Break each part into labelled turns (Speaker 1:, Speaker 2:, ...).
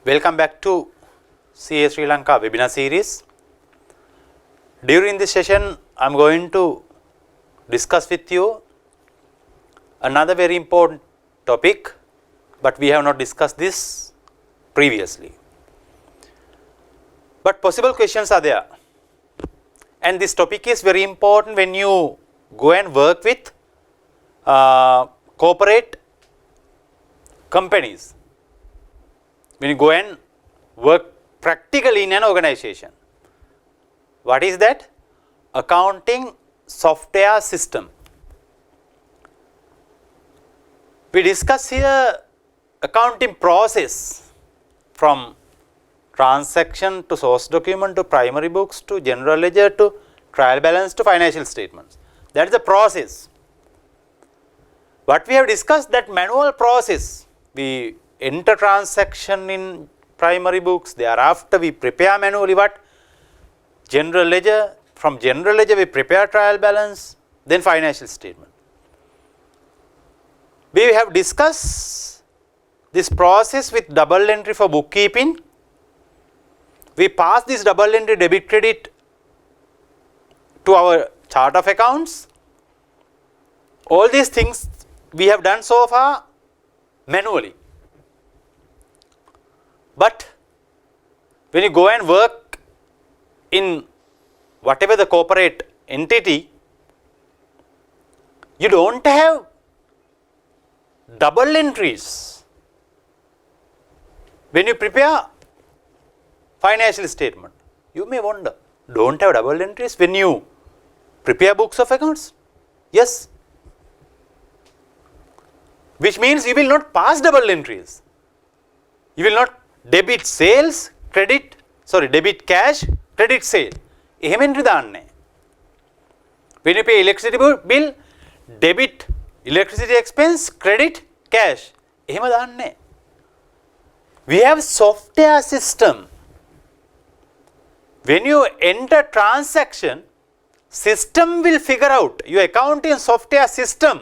Speaker 1: Welcome back to CA Sri Lanka webinar series. During this session, I am going to discuss with you another very important topic, but we have not discussed this previously. But possible questions are there, and this topic is very important when you go and work with corporate companies, when you go and work practically in an organization. What is that? Accounting software system. We discuss here accounting process from transaction to source document to primary books to general ledger to trial balance to financial statements. That is the process. What we have discussed, that manual process, we enter transaction in primary books, thereafter we prepare manually what? General ledger, from general ledger we prepare trial balance, then financial statement. We have discussed this process with double entry for bookkeeping. We pass this double entry debit credit to our chart of accounts. All these things we have done so far manually. But when you go and work in whatever the corporate entity, you don't have double entries. When you prepare financial statement, you may wonder, don't have double entries when you prepare books of accounts? Yes. Which means you will not pass double entries. You will not debit sales, debit cash, credit sale. එහෙම entry දාන්නේ. When you pay electricity bill, debit electricity expense, credit cash. එහෙම දාන්නේ. We have software system. When you enter transaction, system will figure out, your accounting software system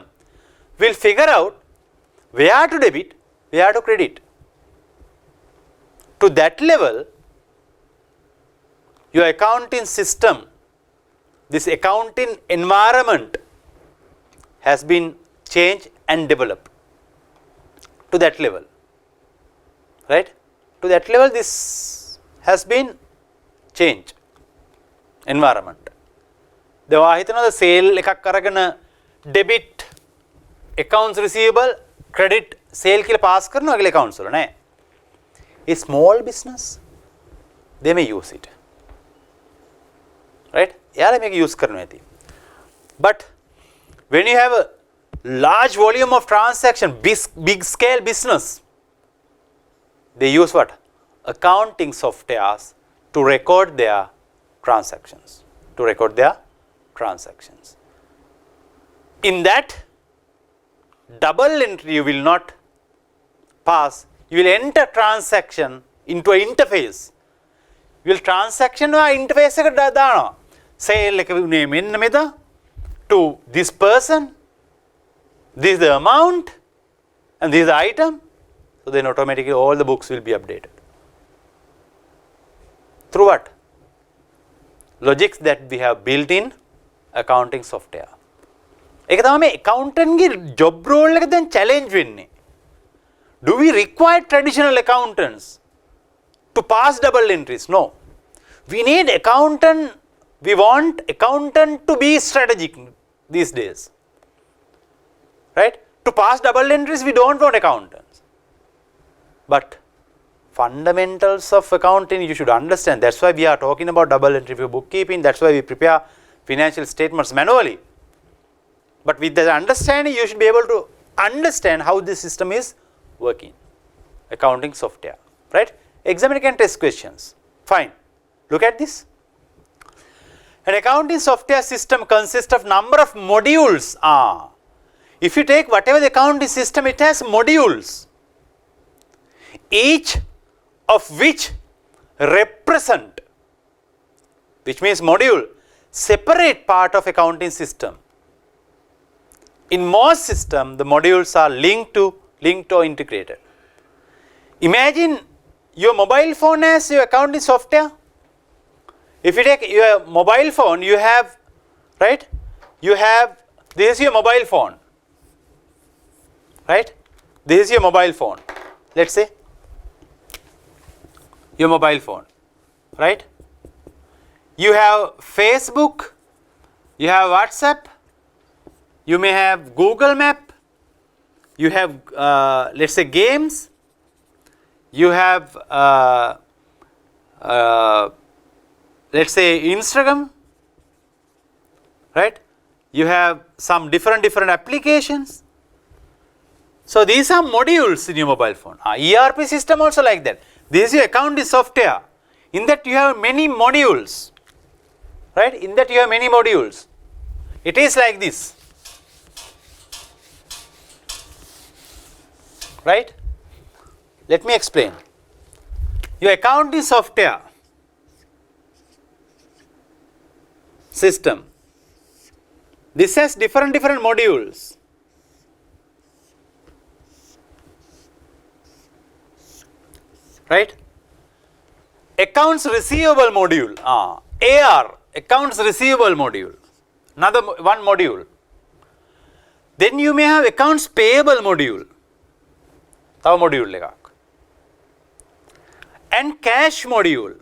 Speaker 1: will figure out where to debit, where to credit. To that level, your accounting system, this accounting environment has been changed and developed. To that level, right? To that level, this has been changed environment. දැන් හිතනවාද sale එකක් අරගෙන debit accounts receivable credit sale කියලා pass කරනවා කියලා accounts වල නෑ. A small business, they may use it, right? එයාලා මේක use කරනවා ඇති. But when you have a large volume of transaction, big scale business, they use what? Accounting softwares to record their transactions. In that, double entry you will not pass. You will enter transaction into an interface. You will transaction interface එකට දානවා. Sale එක උනේ මෙන්න මෙතන to this person. This is the amount and this is the item. So then automatically all the books will be updated. Through what? Logics that we have built in accounting software. ඒක තමයි මේ accountant ගේ job role එක දැන් challenge වෙන්නේ. Do we require traditional accountants to pass double entries? No. We need accountant, we want accountant to be strategic these days. Right? To pass double entries, we don't want accountants. But fundamentals of accounting you should understand. That's why we are talking about double entry for bookkeeping. That's why we prepare financial statements manually. But with that understanding, you should be able to understand how this system is working. Accounting software, right? Examiner can test questions. Fine. Look at this. An accounting software system consists of number of modules. If you take whatever the accounting system, it has modules, each of which represent, which means module, separate part of accounting system. In most systems, the modules are linked or integrated. Imagine your mobile phone as your accounting software. If you take your mobile phone, you have, right? You have, this is your mobile phone, right? This is your mobile phone. Let's say your mobile phone, right? You have Facebook, you have WhatsApp, you may have Google Map, you have let's say games, you have let's say Instagram, right? You have some different applications. So these are modules in your mobile phone. ERP system also like that. This is your accounting software. In that you have many modules, right? In that you have many modules. It is like this, right? Let me explain. Your accounting software system, this has different modules. Right? Accounts receivable module, AR, accounts receivable module, another one module. Then you may have accounts payable module, තව module එකක්. And cash module,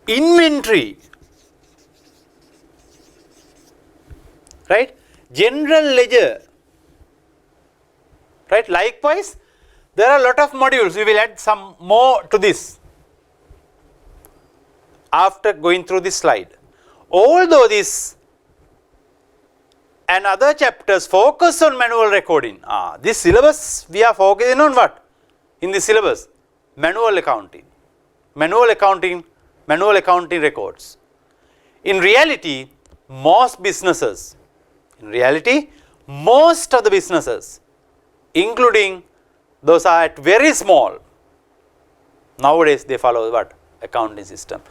Speaker 1: inventory, right? General ledger, right? Likewise, there are a lot of modules. We will add some more to this after going through this slide. Although this and other chapters focus on manual recording, this syllabus we are focusing on what? In the syllabus, manual accounting records. In reality, most of the businesses, including those are at very small, nowadays they follow what? Accounting system.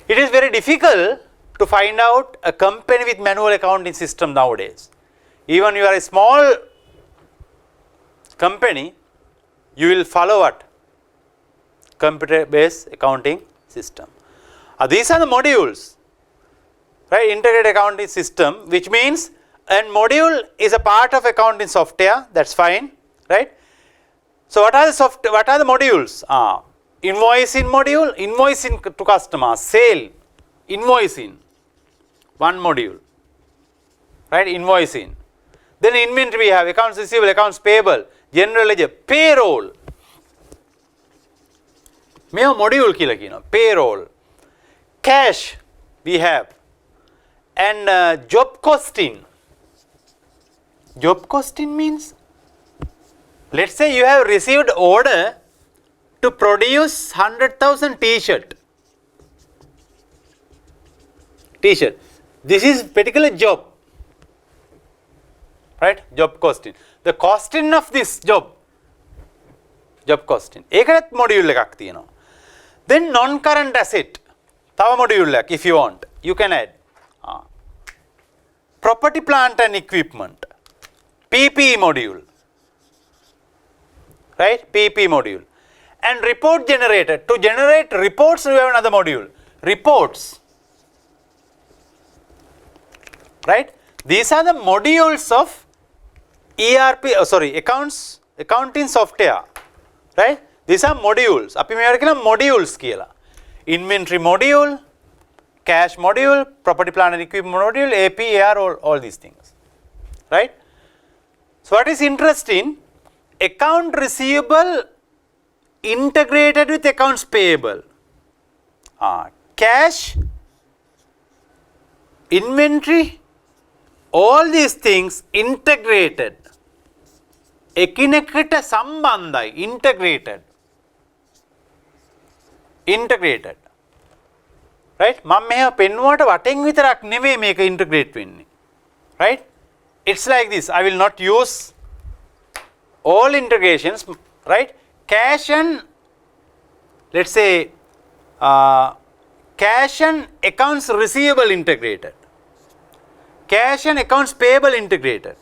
Speaker 1: It is very difficult to find out a company with manual accounting system nowadays. Even you are a small company, you will follow what? Computer based accounting system. These are the modules, right? Integrated accounting system, which means a module is a part of accounting software, that's fine, right? So what are the modules? Invoicing module, invoicing to customer, sale, invoicing, one module, right? Invoicing. Then inventory we have accounts receivable, accounts payable, general ledger, payroll. මේව module කියලා කියනවා. Payroll, cash we have, and job costing. Job costing means, let's say you have received order to produce 100,000 t-shirt. This is particular job, right? Job costing. The costing of this job costing. ඒකත් module එකක් තියෙනවා. Then non-current asset, තව module එකක් if you want, you can add. Property, plant and equipment, PP module, right? PP module. And report generator, to generate reports we have another module, reports, right? These are the modules of accounting software, right? These are modules. අපි මේවට කියන modules කියලා. Inventory module, cash module, property, plant and equipment module, AP, AR, all these things, right? So what is interesting, account receivable integrated with accounts payable, cash, inventory, all these things integrated, එකිනෙකට සම්බන්ධයි, integrated, right? මම මෙහෙම පෙන්වුවට වටෙන් විතරක් නෙවෙයි මේක integrate වෙන්නේ, right? It's like this. I will not use all integrations, right? Cash and, let's say, cash and accounts receivable integrated, cash and accounts payable integrated,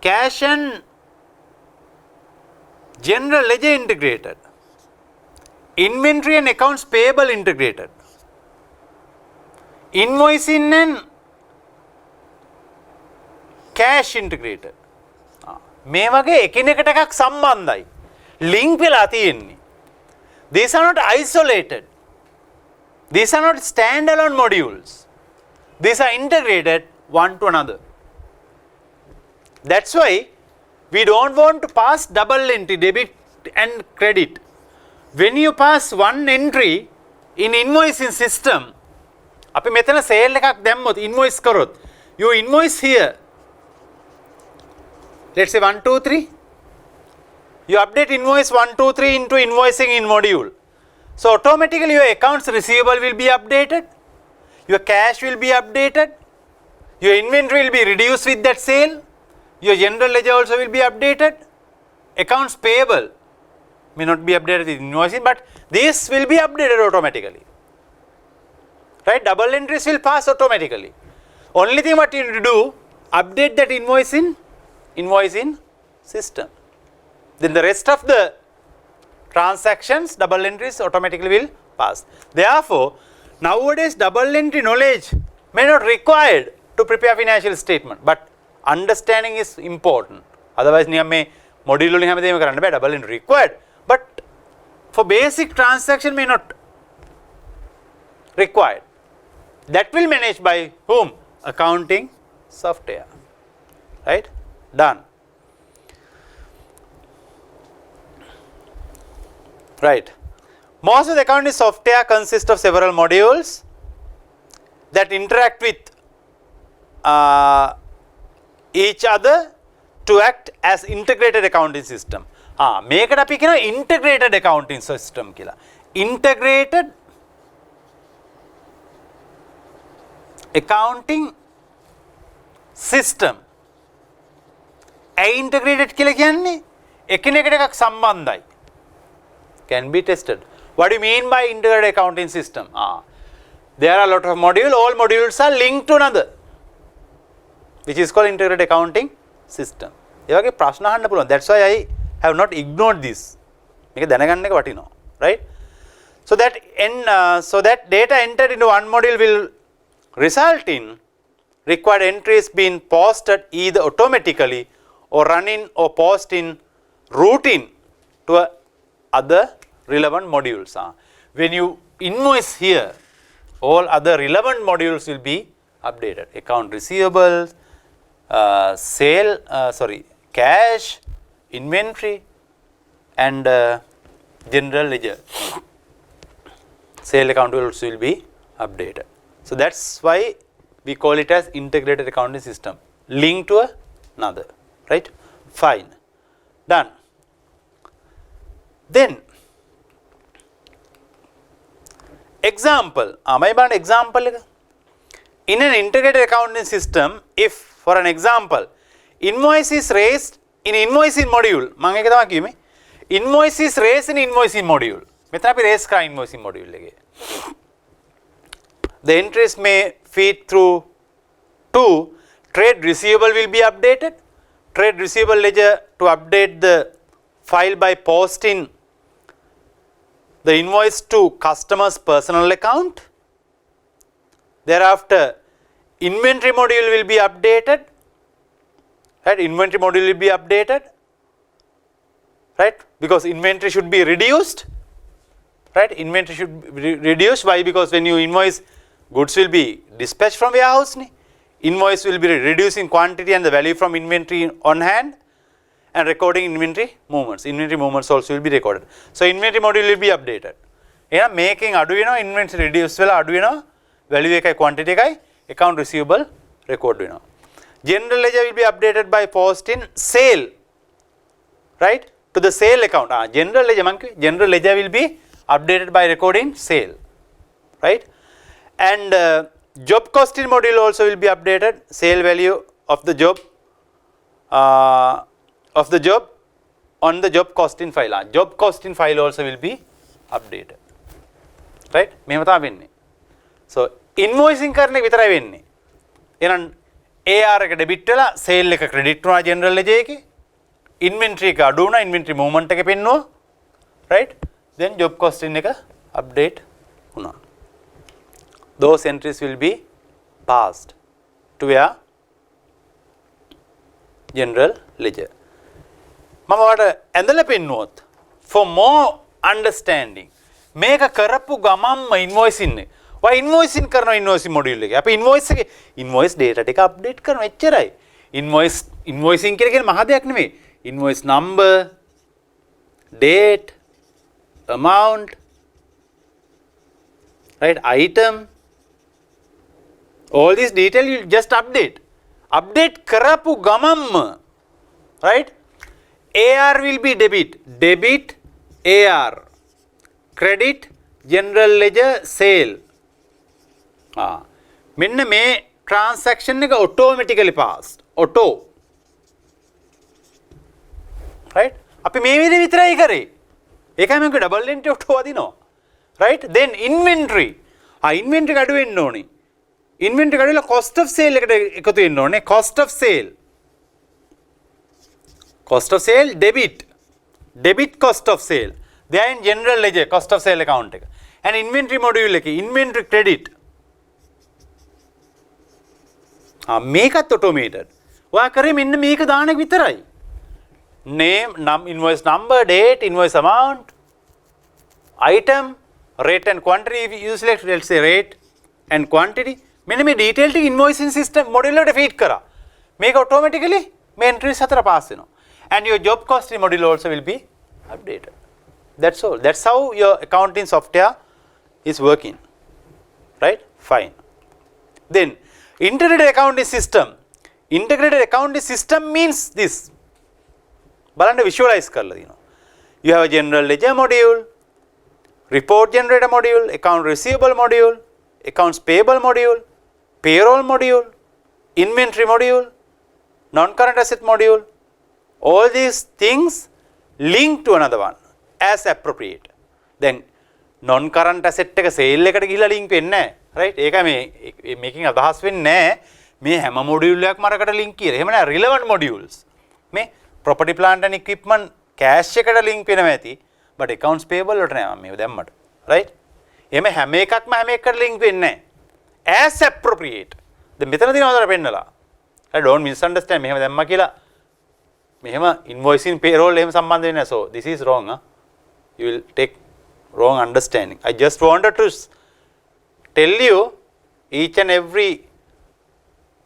Speaker 1: cash and general ledger integrated, inventory and accounts payable integrated, invoicing and cash integrated. මේ වගේ එකිනෙකට එකක් සම්බන්ධයි. link වෙලා තියෙන්නේ. These are not isolated. These are not standalone modules. These are integrated one to another. That's why we don't want to pass double entry, debit and credit. When you pass one entry in invoicing system, අපි මෙතන sale එකක් දැම්මොත් invoice කරොත්, you invoice here, let's say 1 2 3, you update invoice 1 2 3 into invoicing in module. So automatically your accounts receivable will be updated, your cash will be updated, your inventory will be reduced with that sale, your general ledger also will be updated, accounts payable may not be updated with invoicing, but this will be updated automatically. Right? Double entries will pass automatically. Only thing what you need to do, update that invoicing system. Then the rest of the transactions, double entries automatically will pass. Therefore, nowadays double entry knowledge may not required to prepare financial statement, but understanding is important. Otherwise, නිකන් මේ module වලින් හැමදේම කරන්න බෑ. Double entry required, but for basic transaction may not required. That will manage by whom? Accounting software. Right? Done. Right. Most of the accounting software consists of several modules that interact with each other to act as integrated accounting system. මේකට අපි කියනවා integrated accounting system කියලා. Integrated accounting system. Integrated කියලා කියන්නේ එකිනෙකට එකක් සම්බන්ධයි. Can be tested. What do you mean by integrated accounting system? There are a lot of modules. All modules are linked to another, which is called integrated accounting system. ඒ වගේ ප්‍රශ්න අහන්න පුළුවන්. That's why I have not ignored this. මේක දැනගන්න එක වටිනවා. Right? So that data entered into one module will result in required entries being posted either automatically or running or post in routine to other relevant modules. When you invoice here, all other relevant modules will be updated. Account receivables, cash, inventory and general ledger. Sale account also will be updated. So that's why we call it as integrated accounting system, linked to another. Right? Fine. Done. Then example, example in an integrated accounting system, if for an example invoice is raised in invoicing module, මම ඒක තමයි කිව්වේ, invoice is raised in invoicing module. මෙතන අපි raise කරා invoicing module එකේ. The entries may feed through to trade receivable will be updated, trade receivable ledger to update the file by posting the invoice to customer's personal account. Thereafter, inventory module will be updated. Right? Inventory module will be updated. Right? Because inventory should be reduced. Right? Inventory should be reduced. Why? Because when you invoice, goods will be dispatched from warehouse. Invoice will be reducing quantity and the value from inventory on hand and recording inventory movements. Inventory movements also will be recorded. So inventory module will be updated. Making adu වෙනවා, inventory reduce වෙලා adu වෙනවා, value එකයි quantity එකයි, account receivable record වෙනවා. General ledger will be updated by posting sale, right, to the sale account. General ledger will be updated by recording sale, right? And job costing module also will be updated, sale value of the job on the job costing file. Job costing file also will be updated, right? මෙහෙම තමයි වෙන්නේ. So invoicing කරන එක විතරයි වෙන්නේ. එහෙනම් AR එක debit වෙලා sale එක credit වුණා general ledger එකේ, inventory එක අඩු වුණා, inventory movement එක පෙන්නුවා, right? then job costing එක update වුණා. Those entries will be passed to where general ledger. මම ඔයාලට ඇඳලා පෙන්නුවොත් for more understanding මේක කරපු ගමම්ම ඉන්වොයිසින් එක. ඔය ඉන්වොයිසින් කරනවා ඉන්වොයිසින් මොඩියුල් එකේ. අපි ඉන්වොයිස් එකේ ඉන්වොයිස් data ටික අප්ඩේට් කරනවා එච්චරයි. ඉන්වොයිසින් කියන මහ දෙයක් නෙමෙයි. invoice number, date, amount, right, item, all these detail you just update. Update karapu gamam, right? AR will be debit AR, credit general ledger sale. මෙන්න මේ transaction එක automatically passed, auto. Right? අපි මේ විදිහට විතරයි කරේ. ඒකයි මම ඩබල් එන්ට්‍රි ඔටෝ වදිනවා. Right? Then inventory. inventory අඩු වෙන්න ඕනේ. inventory අඩුලා cost of sale එකට එකතු වෙන්න ඕනේ. cost of sale. cost of sale debit. debit cost of sale. They are in general ledger cost of sale account එක. and inventory module එකේ inventory credit. මේකත් automated. ඔයා කරේ මෙන්න මේක දාන එක විතරයි. Name, invoice number, date, invoice amount, item, rate and quantity. If you select, let's say rate and quantity. मैंने में detailed invoicing system module एट feed करा. Make automatically मैं entries हतरा pass है ना. And your job costing module also will be updated. That's all. That's how your accounting software is working. Right? Fine. Then integrated accounting system. Integrated accounting system means this. බලන්න visualize කරලා දිනවා. You have a general ledger module, report generator module, account receivable module, accounts payable module, payroll module, inventory module, non-current asset module. All these things link to another one as appropriate. Then non-current asset එක sale එකට ගිහිලා link වෙන්නේ නැහැ. Right? ඒක මේකෙන් අදහස් වෙන්නේ නැහැ. මේ හැම module එකක්ම අරකට link කියලා. එහෙම නැහැ relevant modules. මේ property plant and equipment cash එකට link වෙනවා ඇති but accounts payable වලට නෑ මම මේව දැම්මට right එහෙම හැම එකක්ම හැම එකකට link වෙන්නේ නැහැ as appropriate දැන් මෙතන දිනවල පෙන්නලා I don't misunderstand මෙහෙම දැම්මා කියලා මෙහෙම invoicing payroll එහෙම සම්බන්ධ වෙන්නේ නැහැ so this is wrong you will take wrong understanding I just wanted to tell you each and every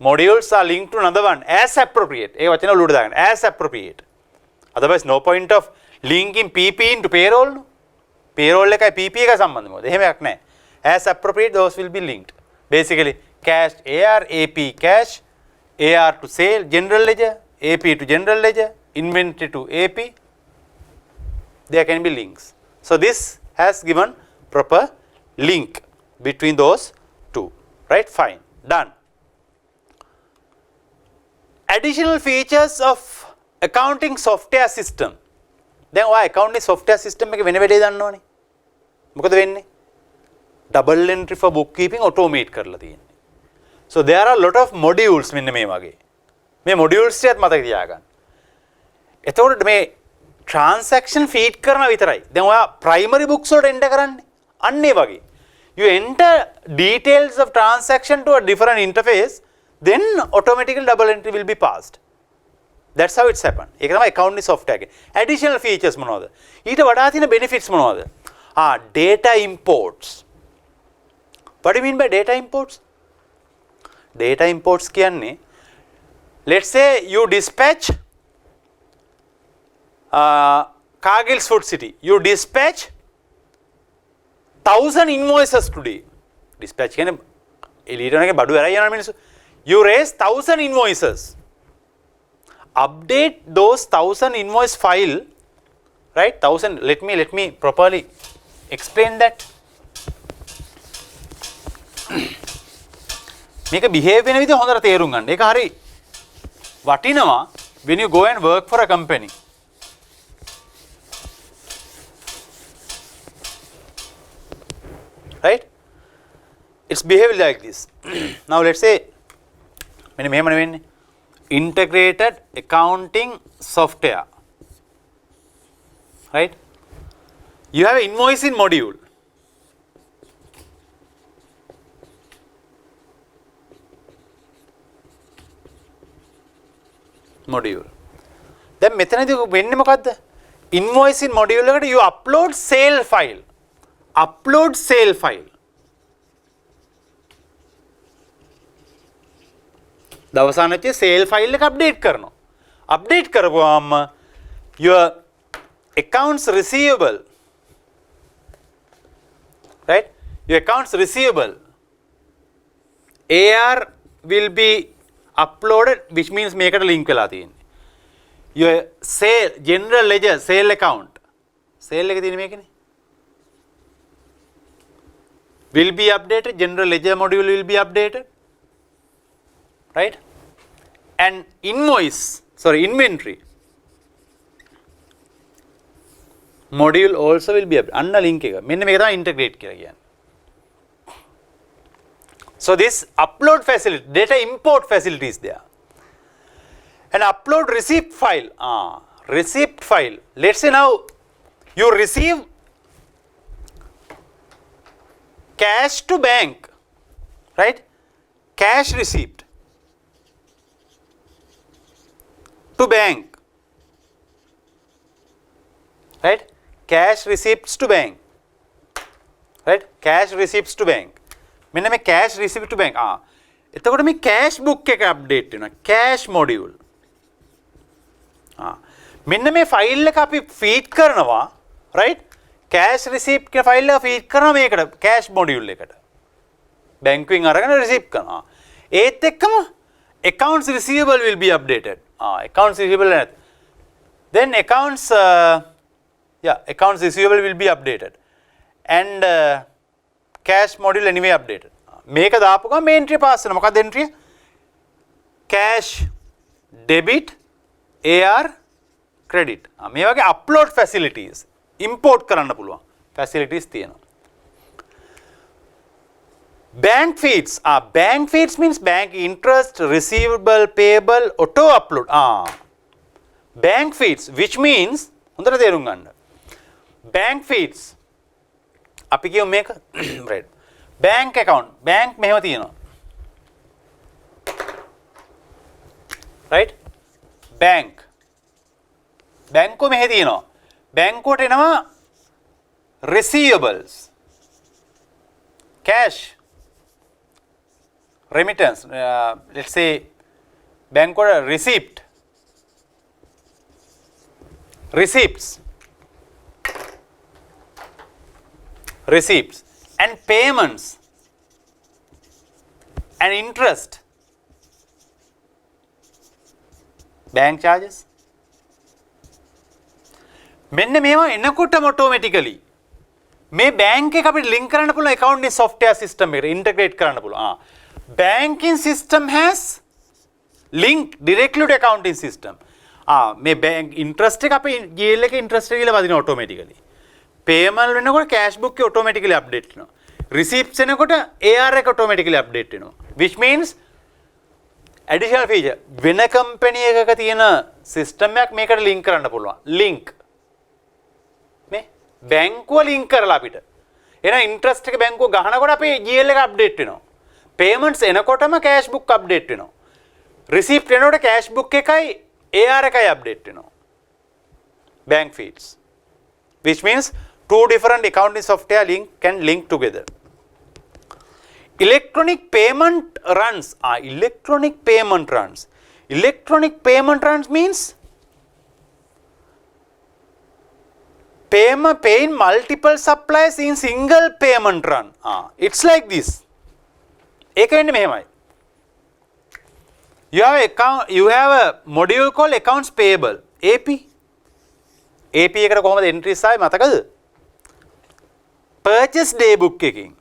Speaker 1: modules are linked to another one as appropriate. ඒ වචන වලට දාගන්න as appropriate. Otherwise no point of linking PP into payroll. Payroll එකයි PP එකයි සම්බන්ධ මොකද? එහෙම එකක් නැහැ. As appropriate those will be linked. Basically cash AR, AP cash, AR to sale, general ledger, AP to general ledger, inventory to AP. There can be links. So this has given proper link between those two. Right? Fine. Done. Additional features of accounting software system. දැන් ඔය accounting software system එකේ වෙන වැඩේ දන්නවනේ. මොකද වෙන්නේ? Double entry for bookkeeping automate කරලා තියෙන්නේ. So there are a lot of modules මෙන්න මේ වගේ. මේ modules ටිකත් මතක තියාගන්න. එතකොට මේ transaction feed කරන විතරයි. දැන් ඔයා primary books වලට enter කරන්නේ. අන්න ඒ වගේ. You enter details of transaction to a different interface. Then automatically double entry will be passed. That's how it's happened. ඒක තමයි accounting software එකේ. Additional features මොනවද? ඊට වඩා තියෙන benefits මොනවද? Data imports. What do you mean by data imports? Data imports කියන්නේ let's say you dispatch Cargill's Food City. You dispatch 1000 invoices today. Dispatch කියන්නේ එළියට යනකේ බඩු ඇරයි යනවා මිනිස්සු. You raise 1000 invoices. Update those 1000 invoice file, right? 1000. Let me properly explain that. මේක behave වෙන විදිහ හොඳට තේරුම් ගන්න. ඒක හරි වටිනවා when you go and work for a company. Right? It's behave like this. Now let's say මෙන්න මෙහෙම නෙවෙන්නේ integrated accounting software right You have invoicing module. දැන් මෙතනදී වෙන්නේ මොකද්ද? invoicing module එකට you upload sale file. Upload sale file. දවසානච්චේ sale file එක update කරනවා. Update කරපුවාම your accounts receivable, right? Your accounts receivable AR will be uploaded, which means මේකට link වෙලා තියෙන්නේ. Your sale general ledger sale account sale එක තියෙන මේකනේ will be updated, general ledger module will be updated, right? And inventory module also will be updated. අන්න link එක මෙන්න මේක තමයි integrate කියලා කියන්නේ. So this upload facility, data import facility is there. And upload receipt file. Receipt file. Let's say now you receive cash to bank, right? Cash receipt to bank, right? Cash receipts to bank, right? Cash receipts to bank. මෙන්න මේ cash receipt to bank. එතකොට මේ cash book එක update වෙනවා. cash module. මෙන්න මේ file එක අපි ෆීඩ් කරනවා, right? cash receipt කියන ෆයිල් එක ෆීඩ් කරනවා මේකට cash module එකට. බැංකුවෙන් අරගෙන receipt කරනවා. ඒත් එක්කම accounts receivable will be updated. Accounts receivable then accounts receivable will be updated and cash module anyway updated. මේක දාපු ගමන් මේ entry pass වෙනවා. මොකක්ද entry? cash debit AR credit. මේ වගේ upload facilities import කරන්න පුළුවන් facilities තියෙනවා. bank feeds. bank feeds means bank interest, receivable, payable, auto upload. bank feeds, which means හොඳට තේරුම් ගන්න. bank feeds අපි කියමු මේක right. bank account, bank මෙහෙම තියෙනවා. right? bank බැංකුව මෙහෙ තියෙනවා. බැංකුවට එනවා receivables, cash, remittance, let's say බැංකුවට receipts and payments and interest, bank charges. මෙන්න මේවා එනකොටම ඔටෝමැටිකලි මේ බැංක් එක අපිට ලින්ක් කරන්න පුළුවන් accounting software system එකට ඉන්ටග්‍රේට් කරන්න පුළුවන්. banking system has linked directly to accounting system. මේ bank interest එක අපි GL එක interest එක කියලා වදිනවා ඔටෝමැටිකලි. payment වෙනකොට cash book එක ඔටෝමැටිකලි අප්ඩේට් වෙනවා. receipts එනකොට AR එක ඔටෝමැටිකලි අප්ඩේට් වෙනවා. which means additional feature වෙන company එකක තියෙන system එකක් මේකට link කරන්න පුළුවන්. link බැංකුව ලින්ක් කරලා අපිට එහෙනම් ඉන්ට්‍රස්ට් එක බැංකුව ගහනකොට අපේ GL එක අප්ඩේට් වෙනවා. payments එනකොටම cash book අප්ඩේට් වෙනවා. receipt එනකොට cash book එකයි AR එකයි අප්ඩේට් වෙනවා. bank feeds, which means two different accounting software can link together. electronic payment runs. Electronic payment runs means paying multiple suppliers in single payment run. It's like this. ඒක වෙන්නේ මෙහෙමයි. You have a module called accounts payable, AP. AP එකට කොහොමද entries ආවේ මතකද? purchase day book එකකින්.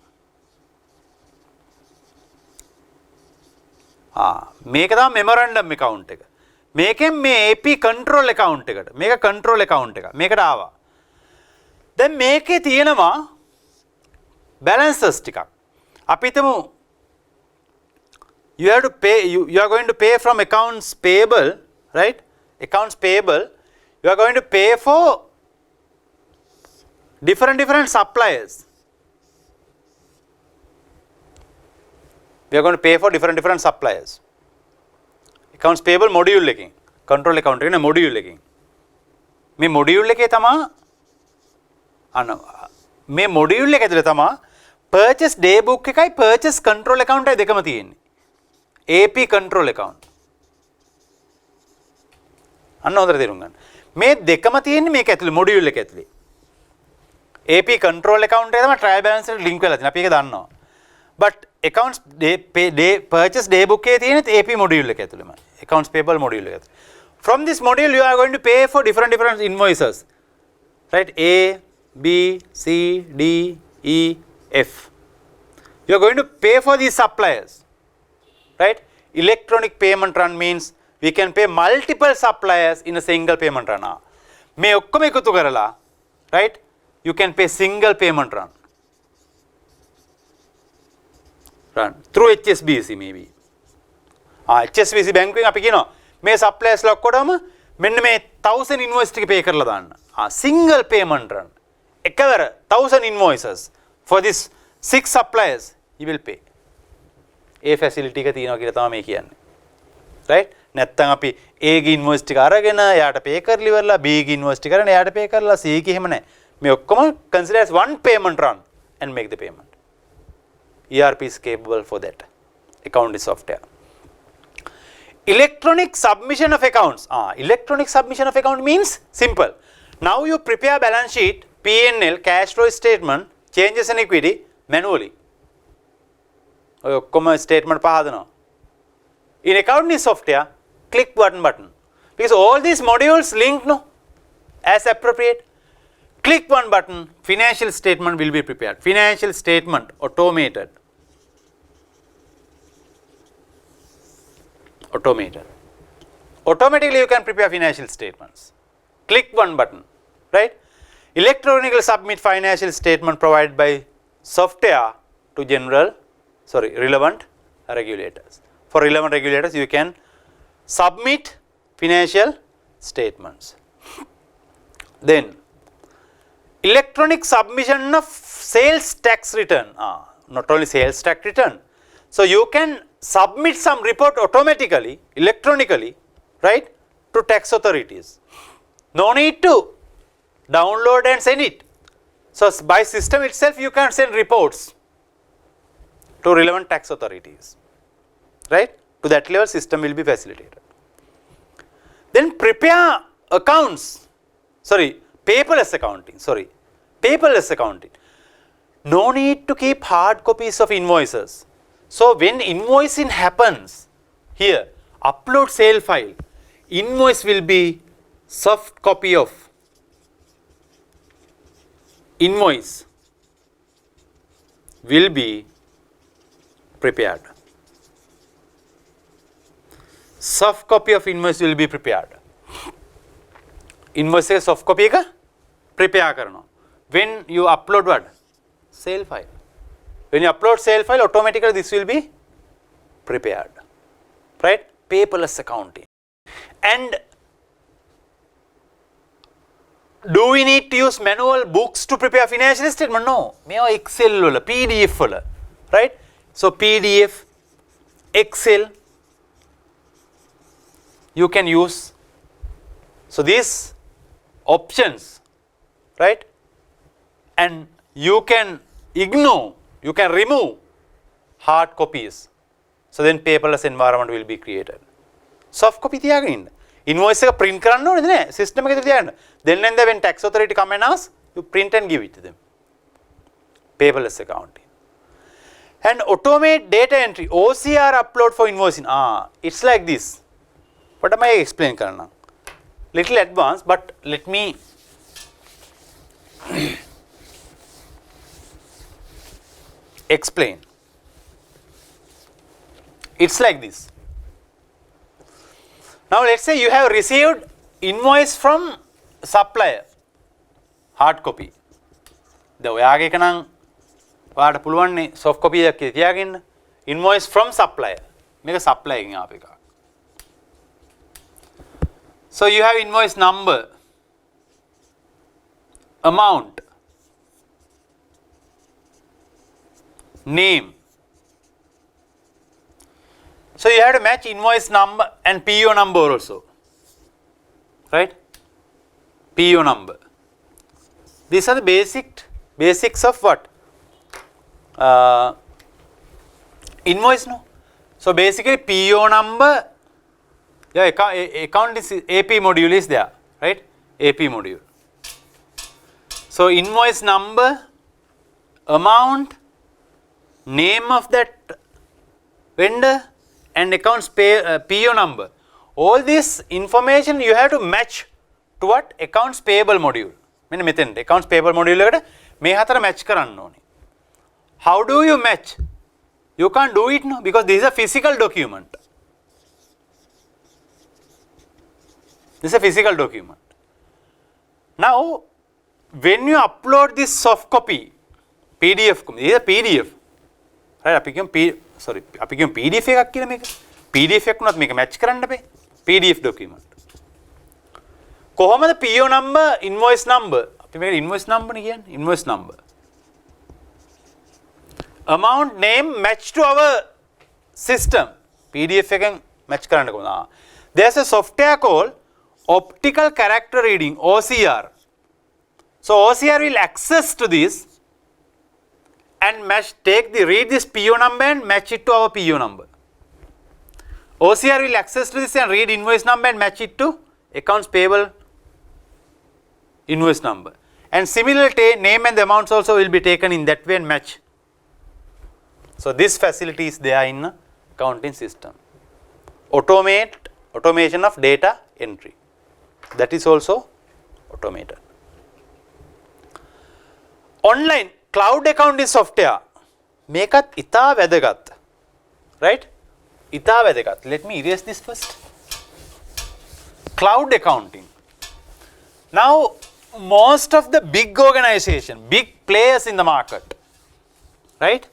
Speaker 1: මේක තමයි memorandum account එක. මේකෙන් මේ AP control account එකට. මේක control account එක. මේකට ආවා. දැන් මේකේ තියෙනවා balances ටිකක්. අපි හිතමු you are going to pay from accounts payable, right? Accounts payable, you are going to pay for different suppliers. We are going to pay for different suppliers. Accounts payable module එකකින් control account එකේ module එකකින් මේ module එකේ තමා මේ module එක ඇතුලේ තමා purchase day book එකයි purchase control account එකයි දෙකම තියෙන්නේ. AP control account. අන්න හොඳට තේරුම් ගන්න. මේ දෙකම තියෙන්නේ මේක ඇතුලේ module එක ඇතුලේ. AP control account එක තමයි trial balance එකට link වෙලා තියෙන්නේ. අපි ඒක දන්නවා. But accounts purchase day book එකේ තියෙන AP module එක ඇතුළේම. Accounts payable module එක ඇතුළේ. From this module you are going to pay for different invoices. Right? A, B, C, D, E, F. You are going to pay for these suppliers. Right? Electronic payment run means we can pay multiple suppliers in a single payment run. මේ ඔක්කොම එකතු කරලා, right? You can pay single payment run through HSBC maybe. HSBC bank එකෙන් අපි කියනවා මේ suppliers ලා ඔක්කොටම මෙන්න මේ 1000 invoice ටික pay කරලා දාන්න. Single payment run. එකවර 1000 invoices for this 6 suppliers you will pay. A facility එක තියෙනවා කියලා තමයි මේ කියන්නේ. Right? නැත්තම් අපි A ගේ invoice ටික අරගෙන එයාට pay කරලා ඉවරලා B ගේ invoice ටික අරගෙන එයාට pay කරලා C ගේ එහෙම නැහැ. මේ ඔක්කොම consider as one payment run and make the payment. ERP is capable for that. Accounting software. Electronic submission of accounts. Electronic submission of account means simple. Now you prepare balance sheet, P&L, cash flow statement, changes in equity manually. ඔය ඔක්කොම statement පහදනවා. In accounting software, click button. Because all these modules link no as appropriate. Click one button, financial statement will be prepared. Financial statement automated. Automatically you can prepare financial statements. Click one button, right? Electronically submit financial statement provided by software to relevant regulators. For relevant regulators, you can submit financial statements. Then, electronic submission of sales tax return. Not only sales tax return. So, you can submit some report automatically, electronically, right, to tax authorities. No need to download and send it. So, by system itself, you can send reports to relevant tax authorities, right? To that level, system will be facilitated. Then prepare accounts, paperless accounting. No need to keep hard copies of invoices. So, when invoicing happens, here, upload sale file, invoice will be soft copy of invoice will be prepared. Soft copy of invoice will be prepared. Invoice එක soft copy එක prepare කරනවා. When you upload what? Sale file. When you upload sale file, automatically this will be prepared. Right? Paperless accounting. And do we need to use manual books to prepare financial statement? No. මේවා Excel වල, PDF වල. Right? So PDF, Excel, you can use. So these options, right? And you can ignore, you can remove hard copies. So then paperless environment will be created. Soft copy තියාගෙන ඉන්න. Invoice එක print කරන්න ඕනේද නෑ? System එකේ තියාගන්න. Then and then when tax authority come and ask, you print and give it to them. Paperless accounting. And automate data entry, OCR upload for invoicing. It's like this. What am I explaining karna? Little advanced, but let me explain. It's like this. Now let's say you have received invoice from supplier, hard copy. The ඔයාගේ එක නම් ඔයාට පුළුවන් නේ soft copy එකක් තියාගන්න. Invoice from supplier. මේක supplier එකෙන් ආපු එකක්. So you have invoice number, amount, name. So you have to match invoice number and PO number also, right? PO number. These are the basics of what? Invoice, no? So basically PO number, yeah, account is AP module is there, right? AP module. So invoice number, amount, name of that vendor, and accounts PO number. All this information you have to match to what? Accounts payable module. මෙන්න මෙතෙන්ට accounts payable module එකට මේ හතර match කරන්න ඕනේ. How do you match? You can't do it, no, because this is a physical document. This is a physical document. Now, when you upload this soft copy, PDF, this is a PDF. Right? අපි කියමු PDF එකක් කියලා මේක. PDF එකක් උනත් මේක match කරන්න බෑ. PDF document. කොහොමද PO number, invoice number? අපි මේක invoice number නේ කියන්නේ. Invoice number. Amount, name match to our system. PDF එකෙන් match කරන්න කොහොමද? There's a software called optical character reading, OCR. So OCR will access to this and read this PO number and match it to our PO number. OCR will access to this and read invoice number and match it to accounts payable invoice number. And similar name and the amounts also will be taken in that way and match. So this facility is there in accounting system. Automation of data entry. That is also automated. Online cloud accounting software. මේකත් ඉතා වැදගත්. Right? ඉතා වැදගත්. Let me erase this first. Cloud accounting. Now, most of the big organization, big players in the market, right?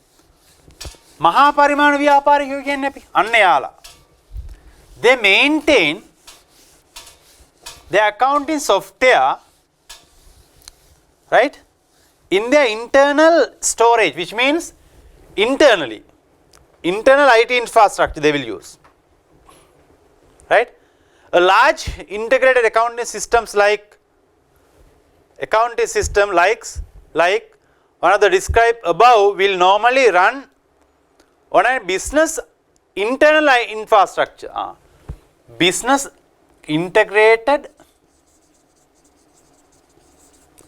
Speaker 1: මහා පරිමාණ ව්‍යාපාරිකයෝ කියන්නේ අපි. අන්න යාලා. They maintain their accounting software, right, in their internal storage, which means internal IT infrastructure they will use, right? A large integrated accounting systems like one of the described above will normally run on a business internal infrastructure, business integrated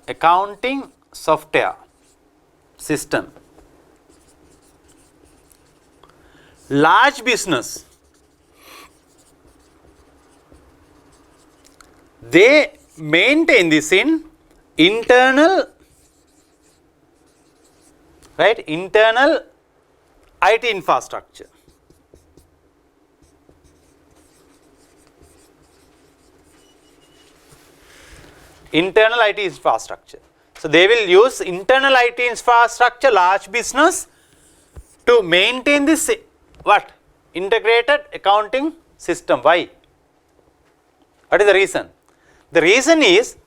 Speaker 1: accounting software system. Large business, they maintain this in internal, right, internal IT infrastructure. Internal IT infrastructure. So they will use internal IT infrastructure, large business, to maintain this what? Integrated accounting system. Why? What is the reason? The reason is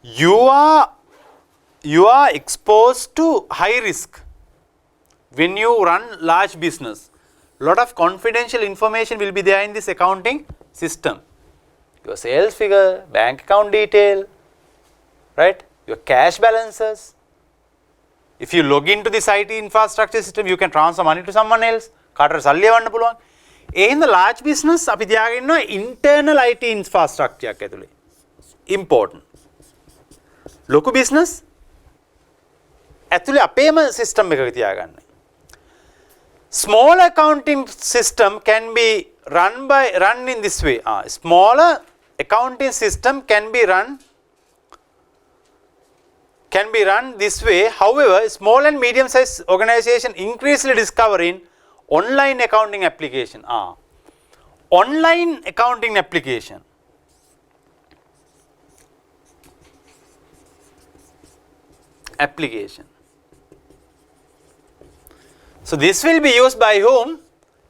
Speaker 1: you are exposed to high risk when you run large business. Lot of confidential information will be there in this accounting system. Your sales figure, bank account detail, right? Your cash balances. If you log into this IT infrastructure system, you can transfer money to someone else. කාටට සල්ලි යවන්න පුළුවන්. ඒ හින්දා large business අපි තියාගෙන ඉන්නවා internal IT infrastructure එකක් ඇතුලේ. Important. ලොකු business ඇතුලේ අපේම system එකක තියාගන්න. Small accounting system can be run in this way. Smaller accounting system can be run this way. However, small and medium sized organization increasingly discovering online accounting application. Online accounting application. So this will be used by whom?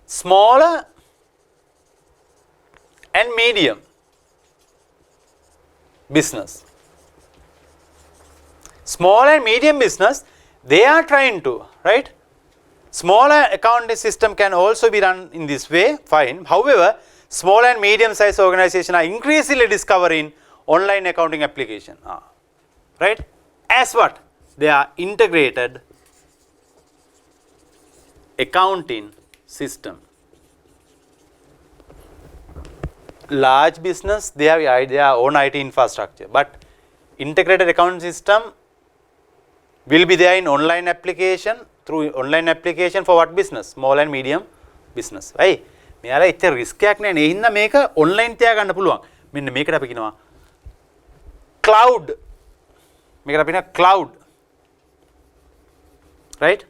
Speaker 1: Smaller and medium business. Small and medium business, they are trying to, right, Smaller accounting system can also be run in this way, fine. However, small and medium sized organizations are increasingly discovering online accounting application. Right? As what? They are integrated accounting system. Large business, they have their own IT infrastructure, but integrated accounting system will be there in online application, through online application for what business? Small and medium business. Right? මෙයාලා එච්චර risk එකක් නැහැ නේ. ඒ හින්දා මේක online තියා ගන්න පුළුවන්. මෙන්න මේකට අපි කියනවා cloud. මේකට අපි කියනවා cloud. Right?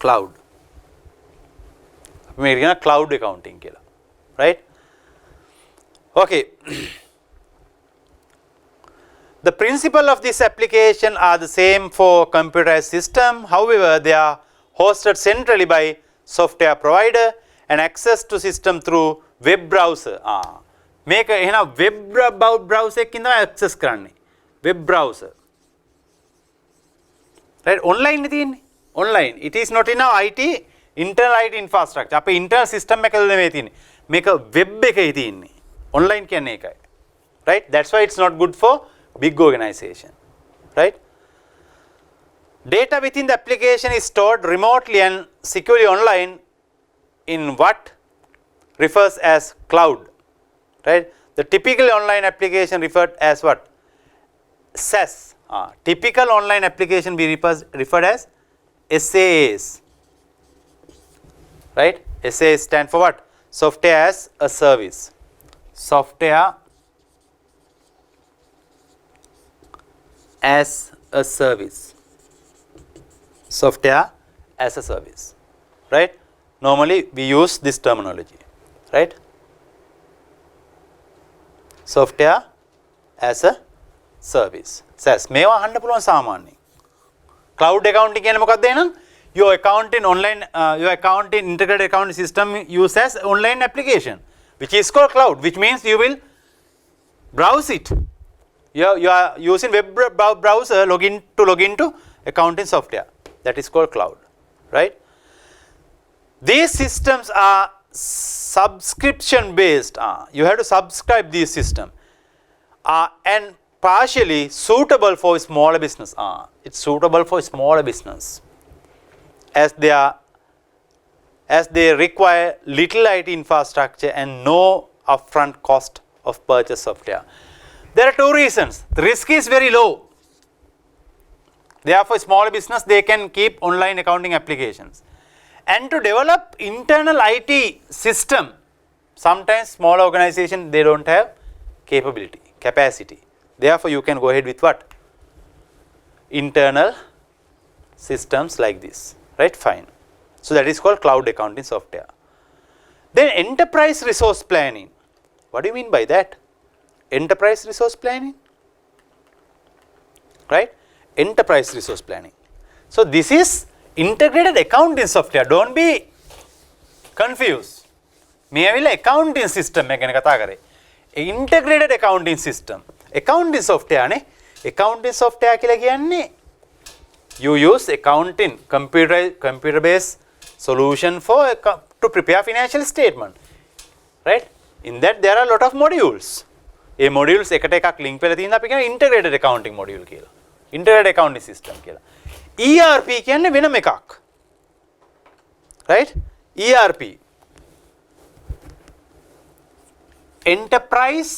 Speaker 1: Cloud. අපි මේකට කියනවා cloud accounting කියලා. Right? Okay. The principle of this application are the same for computerized system. However, they are hosted centrally by software provider and access to system through web browser. මේක එහෙනම් web browser එකකින් තමයි access කරන්නේ. Web browser. Right? Online නේ තියෙන්නේ. Online. It is not in our IT internal IT infrastructure. අපේ internal system එකවල නෙමෙයි තියෙන්නේ. මේක web එකේ තියෙන්නේ. Online කියන්නේ ඒකයි. Right? That's why it's not good for big organization. Right? Data within the application is stored remotely and securely online in what refers as cloud. Right? The typical online application referred as what? SaaS. Typical online application be referred as SaaS. Right? SaaS stand for what? Software as a service. Software as a service. Software as a service. Right? Normally we use this terminology. Right? Software as a service. SaaS. මේවා අහන්න පුළුවන් සාමාන්‍යයෙන්. Cloud accounting කියන්නේ මොකක්ද එහෙනම්? Your accounting online your accounting integrated accounting system uses online application which is called cloud, which means you will browse it. You are using web browser log into accounting software. That is called cloud. Right? These systems are subscription based. You have to subscribe these systems. And partially suitable for smaller business. It's suitable for smaller business. As they require little IT infrastructure and no upfront cost of purchase software. There are two reasons. The risk is very low. Therefore, small business, they can keep online accounting applications. And to develop internal IT system, sometimes small organization, they don't have capacity. Therefore, you can go ahead with what? Internal systems like this. Right? Fine. So that is called cloud accounting software. Then enterprise resource planning. What do you mean by that? Enterprise resource planning. Right? Enterprise resource planning. So this is integrated accounting software. Don't be confused. මේ ඇවිල්ලා accounting system එක ගැන කතා කරේ. Integrated accounting system. Accounting software නේ. Accounting software කියලා කියන්නේ you use accounting computer based solution to prepare financial statement. Right? In that there are a lot of modules. A modules එකට එකක් link වෙලා තියෙනවා අපි කියන integrated accounting module කියලා. Integrated accounting system කියලා. ERP කියන්නේ වෙනම එකක්. Right? ERP. Enterprise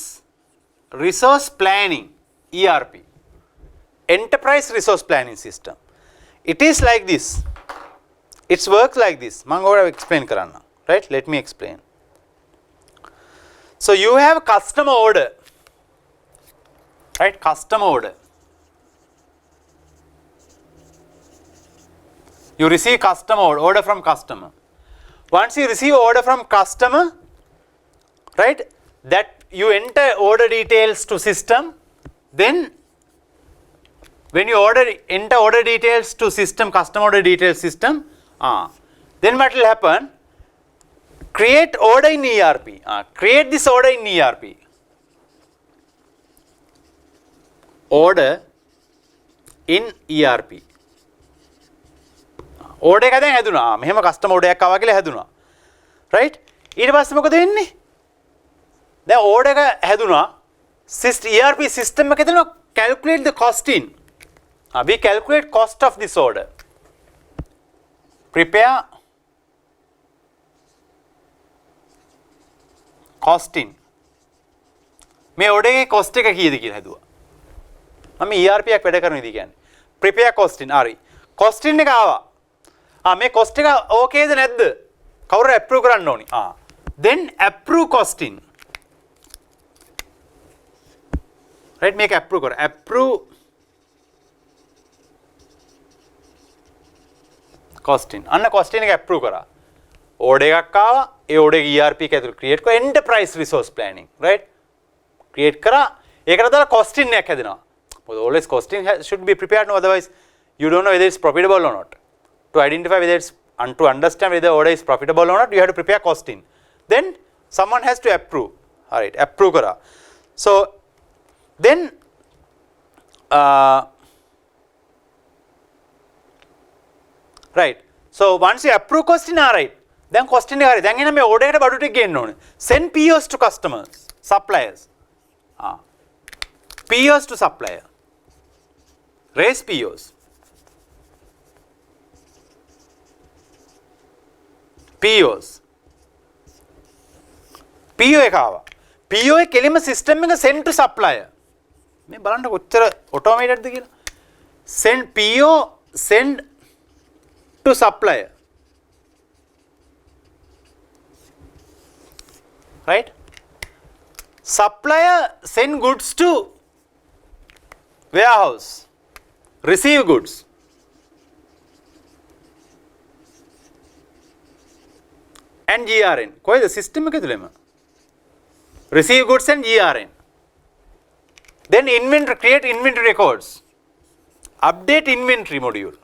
Speaker 1: resource planning. ERP. Enterprise resource planning system. It is like this. It works like this. මම ඔයාලට explain කරන්න. Right? Let me explain. So you have customer order. Right? Customer order. You receive customer order from customer. Once you receive order from customer, right, that you enter order details to system, then when you enter order details to system, customer order details system, then what will happen? Create order in ERP. Create this order in ERP. Order in ERP. Order එක දැන් හැදුනා. මෙහෙම customer order එකක් ආවා කියලා හැදුනා. Right? ඊට පස්සේ මොකද වෙන්නේ? දැන් ඕඩර් එක හැදුනා. ERP system එකේ තියෙනවා calculate the costing. We calculate cost of this order. Prepare costing. මේ order එකේ cost එක කීයද කියලා හැදුවා. මම ERP එකක් වැඩ කරන විදිහ කියන්නේ. Prepare costing. හරි. costing එක ආවා. මේ cost එක ඕකේද නැද්ද? කවුරු approve කරන්න ඕනි? Then approve costing. right මේක approve කර. approve costing. අන්න costing එක approve කරා. order එකක් ආවා. ඒ order එක ERP එක ඇතුළේ create කරා enterprise resource planning. right? create කරා. ඒකට දාලා costing එකක් හැදෙනවා. But always costing should be prepared, no, otherwise you don't know whether it's profitable or not. To identify whether it's and to understand whether the order is profitable or not, you have to prepare costing. Then someone has to approve. All right, approve kara. So then right. So once you approve costing, all right. Then costing එක හරි. දැන් එන මේ order එකට බඩු ටික ගේන්න ඕනේ. Send POs to customers, suppliers. POs to supplier. Raise POs. POs. PO එක ආවා. PO එක කෙලින්ම system එක send to supplier. මේ බලන්න කොච්චර automatedද කියලා. Send PO send to supplier. Right? Supplier send goods to warehouse. Receive goods. And GRN. කොයිද system එක තුලම? Receive goods and GRN. Then inventory, create inventory records. Update inventory module.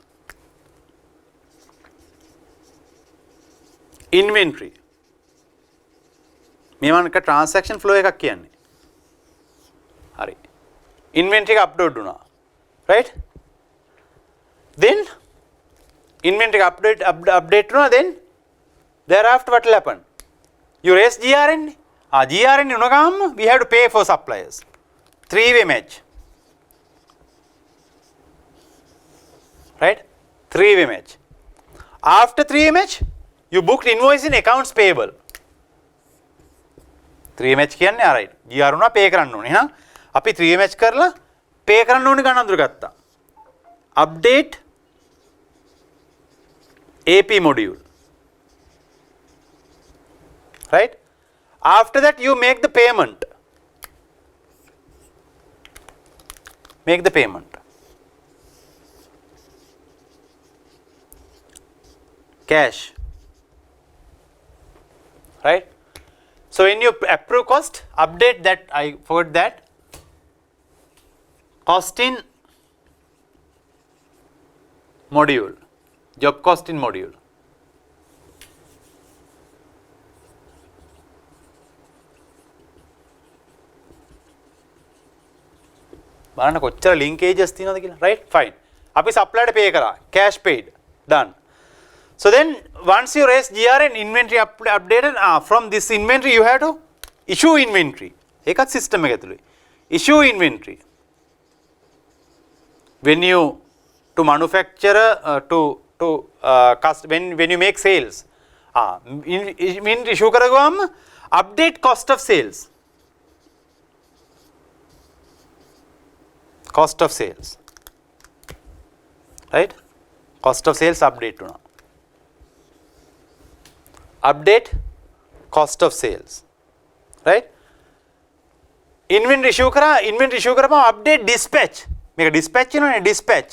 Speaker 1: Inventory. මේවන්ක transaction flow එකක් කියන්නේ. හරි. Inventory එක upload වුණා. Right? Then inventory update වුණා, then thereafter what will happen? You raise GRN. GRN වුණ ගමන් we have to pay for suppliers. Three-way match. Right? Three-way match. After three-way match, you booked invoice in accounts payable. Three-way match කියන්නේ alright. GR වුණා pay කරන්න ඕනේ. එහෙනම් අපි three-way match කරලා pay කරන්න ඕනේ ගණන් අඳුර ගත්තා. Update AP module. Right? After that you make the payment. Make the payment. Cash. Right? So when you approve cost, update that, I forgot that. Costing module. Job costing module. බලන්න කොච්චර linkages තියෙනවද කියලා. Right? Fine. අපි supplier ට pay කරා. Cash paid. Done. So then once you raise GRN, inventory updated, from this inventory you have to issue inventory. ඒකත් system එක ඇතුලේ. Issue inventory. When you to manufacturer when you make sales, inventory issue කරගුවම update cost of sales. Cost of sales. Right? Cost of sales update වුණා. Update cost of sales. Right? Inventory issue කරපම update dispatch. මේක dispatch වෙනවනේ, dispatch.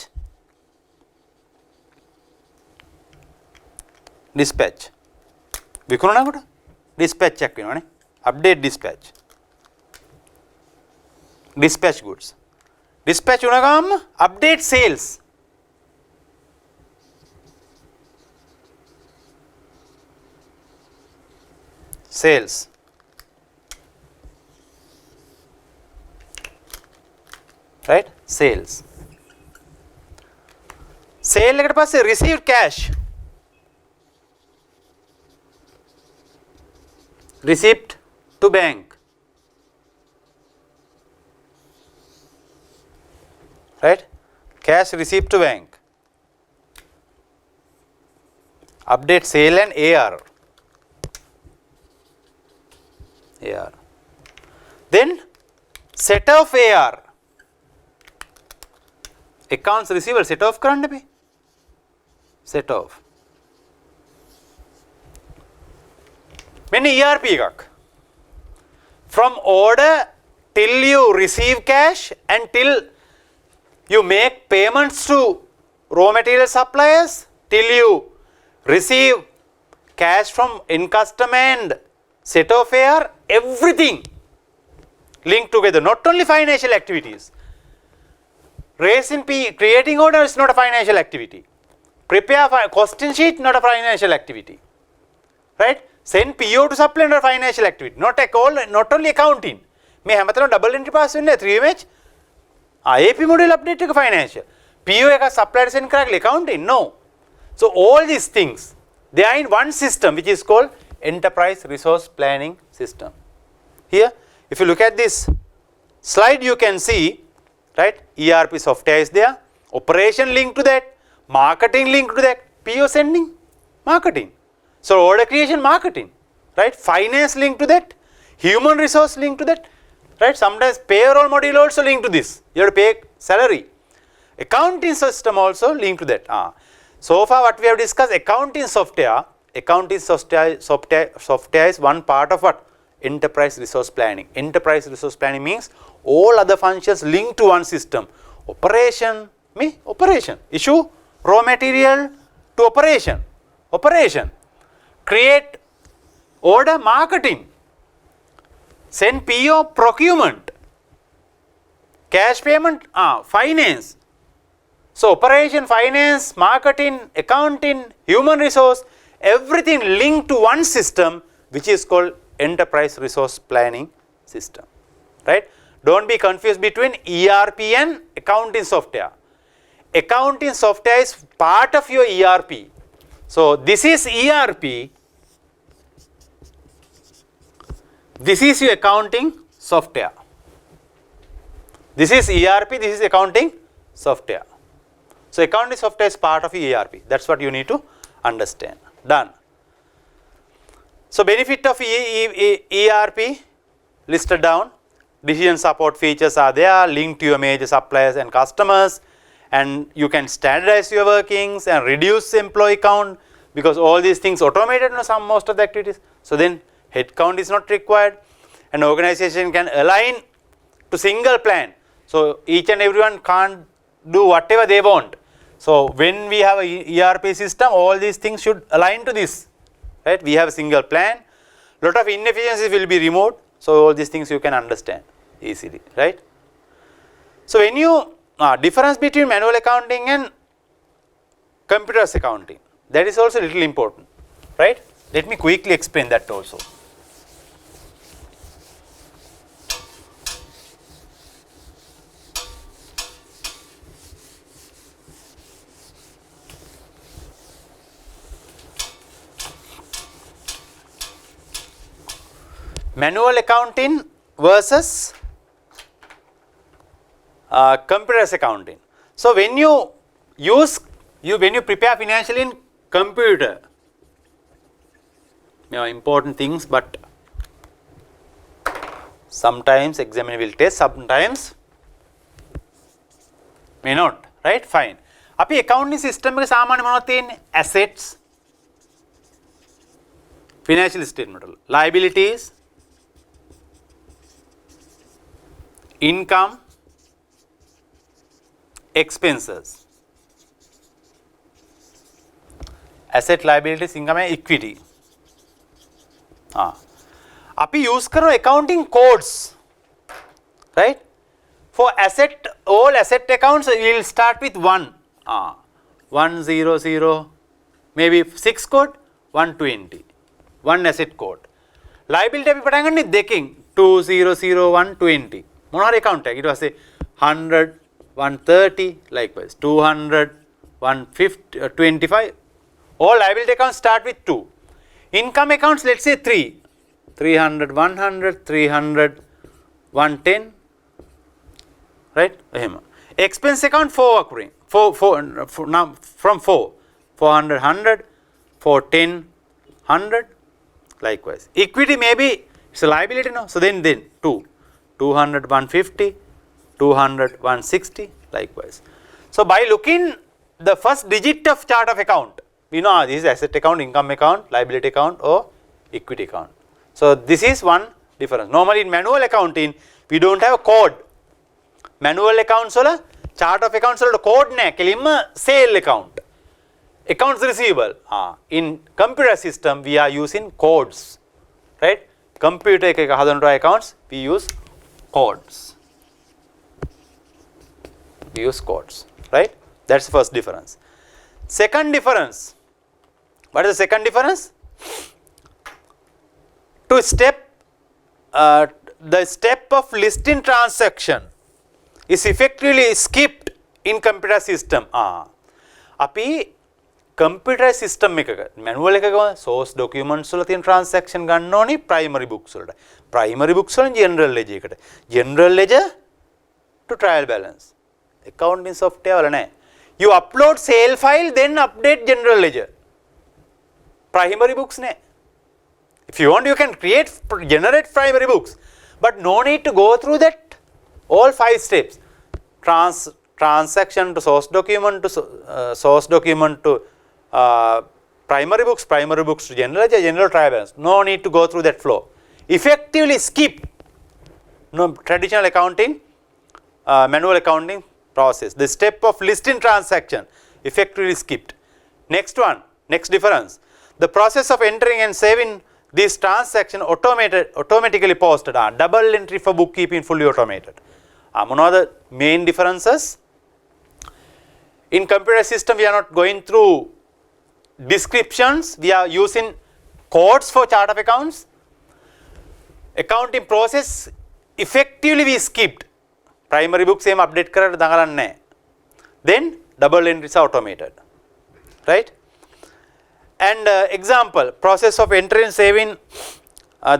Speaker 1: Dispatch. විකුණනකොට dispatch එකක් වෙනවනේ. Update dispatch. Dispatch goods. Dispatch වුණ ගමන් update sales. Sales. Right? Sales. Sale එකට පස්සේ received cash. receipt to bank, right? Cash receipt to bank. Update sale and AR. AR. Then set off AR. Accounts receivable set off කරන්න බෑ. Set off. මෙන්න ERP එකක්. From order till you receive cash and till you make payments to raw material suppliers, till you receive cash from end customer and set off AR, everything linked together, not only financial activities. Raising P, creating order is not a financial activity. Prepare costing sheet, not a financial activity. Right? Send PO to supplement a financial activity, not only accounting. May have double entry pass in 3MH. AP model update to financial. PO එක supplier send correctly accounting? No. So all these things, they are in one system which is called enterprise resource planning system. Here, if you look at this slide, you can see, right, ERP software is there, operation linked to that, marketing linked to that, PO sending, marketing. So order creation, marketing, right, finance linked to that, human resource linked to that, right, sometimes payroll module also linked to this, you have to pay salary. Accounting system also linked to that. So far what we have discussed, accounting software is one part of what? Enterprise resource planning. Enterprise resource planning means all other functions linked to one system. Operation, operation. Issue raw material to operation. Operation. Create order, marketing. Send PO, procurement. Cash payment, finance. So operation, finance, marketing, accounting, human resource, everything linked to one system which is called enterprise resource planning system, right? Don't be confused between ERP and accounting software. Accounting software is part of your ERP. So this is ERP, this is your accounting software. This is ERP, this is accounting software. So accounting software is part of ERP. That's what you need to understand. Done. So benefit of ERP listed down. Decision support features are there, linked to your major suppliers and customers, and you can standardize your workings and reduce employee count because all these things automated most of the activities. So then headcount is not required, and organization can align to single plan. So each and everyone can't do whatever they want. So when we have a ERP system, all these things should align to this, right? We have a single plan. Lot of inefficiencies will be removed. So all these things you can understand easily, right? So when you difference between manual accounting and computer's accounting, that is also a little important, right? Let me quickly explain that also. Manual accounting versus computer's accounting. So when you prepare financial in computer, important things, but sometimes examiner will test, sometimes may not, right? Fine. අපි accounting system එක සාමාන්‍ය මොනවද තියෙන්නේ? Assets, financial statement, liabilities, income, expenses, asset, liabilities, income and equity. අපි use කරන accounting codes, right? For asset, all asset accounts we will start with 100, maybe 6 code, 120, one asset code. Liability අපි පටන් ගන්නේ දෙකෙන් 200, 120. මොනවාරි account එක ඊට පස්සේ 100, 130, likewise 200, 150, 25. All liability accounts start with 2. Income accounts, let's say 3. 300 100 300 110 right expense account 4 occurring 4 now from 400 100 410 100 likewise equity maybe it's a liability no so then 200 150 200 160 likewise. So by looking the first digit of chart of account we know this is asset account, income account, liability account or equity account. So this is one difference. Normally in manual accounting we don't have a code. Manual accounts වල chart of accounts වලට code නැහැ. කෙලින්ම sale account. Accounts receivable. In computer system we are using codes. Right? Computer එකක හදන accounts we use codes. We use codes. Right? That's the first difference. Second difference. What is the second difference? To step the step of listing transaction is effectively skipped in computer system. අපි computer system එකක manual එකක source documents වල තියෙන transaction ගන්න ඕනි primary books වලට. Primary books වලින් general ledger එකට. General ledger to trial balance. Accounting software වල නැහැ. You upload sale file then update general ledger. Primary books ne. If you want you can generate primary books but no need to go through that all 5 steps. Transaction to source document to source document to primary books to general ledger, general trial balance. No need to go through that flow. Effectively skip traditional accounting, manual accounting process. The step of listing transaction effectively skipped. Next one, next difference. The process of entering and saving this transaction automatically posted. Double entry for bookkeeping fully automated. One of the main differences. In computer system we are not going through descriptions. We are using codes for chart of accounts. Accounting process effectively we skipped. Primary books same update කරලා දඟලන්නේ නැහැ. Then double entries are automated. Right? And example process of entering saving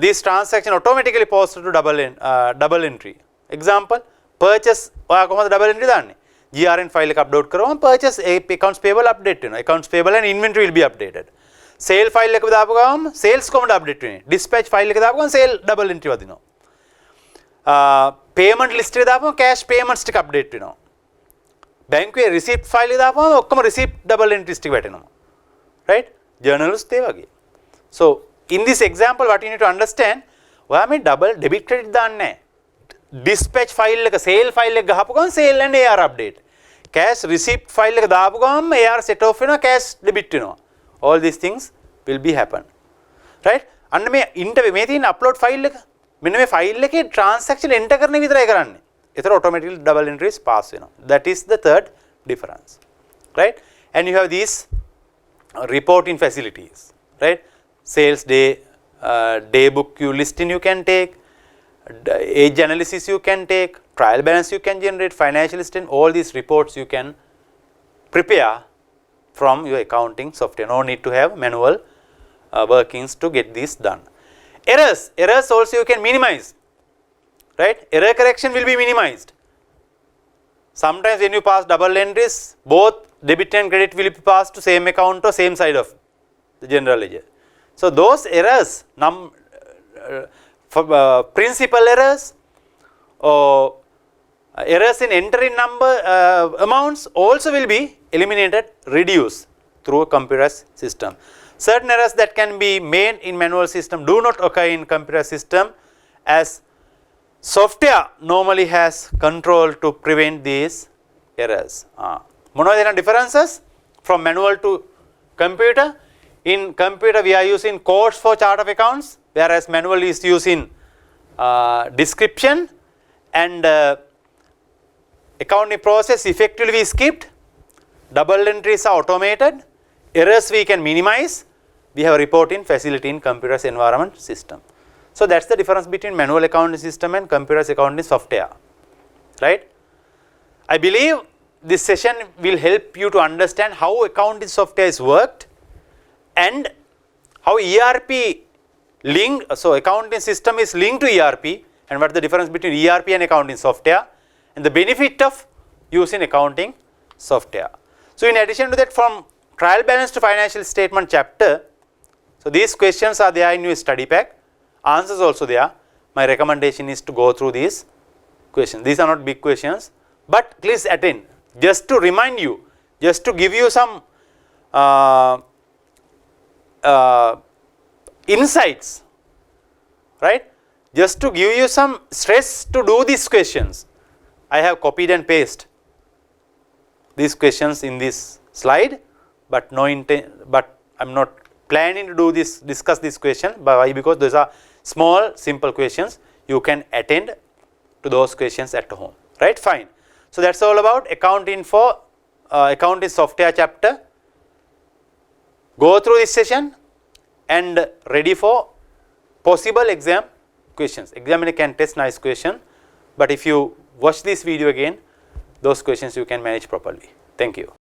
Speaker 1: this transaction automatically posted to double entry. Example purchase ඔයා කොහොමද double entry දාන්නේ? GRN file එක upload කරවම purchase accounts payable update වෙනවා. Accounts payable and inventory will be updated. Sale file එක දාපු ගමන් sales කොහොමද update වෙන්නේ? Dispatch file එක දාපු ගමන් sale double entry වදිනවා. Payment list එක දාපුවම cash payments ටික update වෙනවා. බැංකුවේ receipt file එක දාපුවම ඔක්කොම receipt double entries ටික වැටෙනවා. Right? Journals ඒ වගේ. So in this example what you need to understand ඔයා මේ double debit credit දාන්නේ නැහැ. Dispatch file එක sale file එක ගහපු ගමන් sale and AR update. Cash receipt file එක දාපු ගමන් AR set off වෙනවා cash debit වෙනවා. All these things will be happen. Right? අන්න මේ මේ තියෙන upload file එක මෙන්න මේ file එකේ transaction enter කරන විතරයි කරන්නේ. ඒතර automatically double entries pass වෙනවා. That is the third difference. Right? And you have these reporting facilities. Right? Sales day, day book you listing you can take, age analysis you can take, trial balance you can generate, financial statement, all these reports you can prepare from your accounting software. No need to have manual workings to get this done. Errors also you can minimize. Right? Error correction will be minimized. Sometimes when you pass double entries, both debit and credit will be passed to same account or same side of the general ledger. So those errors, principal errors or errors in entering number amounts also will be eliminated, reduced through a computer system. Certain errors that can be made in manual system do not occur in computer system as software normally has control to prevent these errors. What are the differences from manual to computer? In computer we are using codes for chart of accounts, whereas manual is using description, and accounting process effectively skipped, double entries are automated, errors we can minimize, we have reporting facility in computer's environment system. So that's the difference between manual accounting system and computer's accounting software. Right? I believe this session will help you to understand how accounting software is worked and how ERP so accounting system is linked to ERP, and what is the difference between ERP and accounting software, and the benefit of using accounting software. So in addition to that, from trial balance to financial statement chapter, so these questions are there in your study pack, answers also there. My recommendation is to go through these questions. These are not big questions, but please attend, just to remind you, just to give you some insights, right? Just to give you some stress to do these questions. I have copied and pasted these questions in this slide, but I'm not planning to do this, discuss this question. Why? Because those are small, simple questions. You can attend to those questions at home, right? Fine. So that's all about accounting software chapter. Go through this session and ready for possible exam questions. Examiner can test nice question, but if you watch this video again, those questions you can manage properly. Thank you.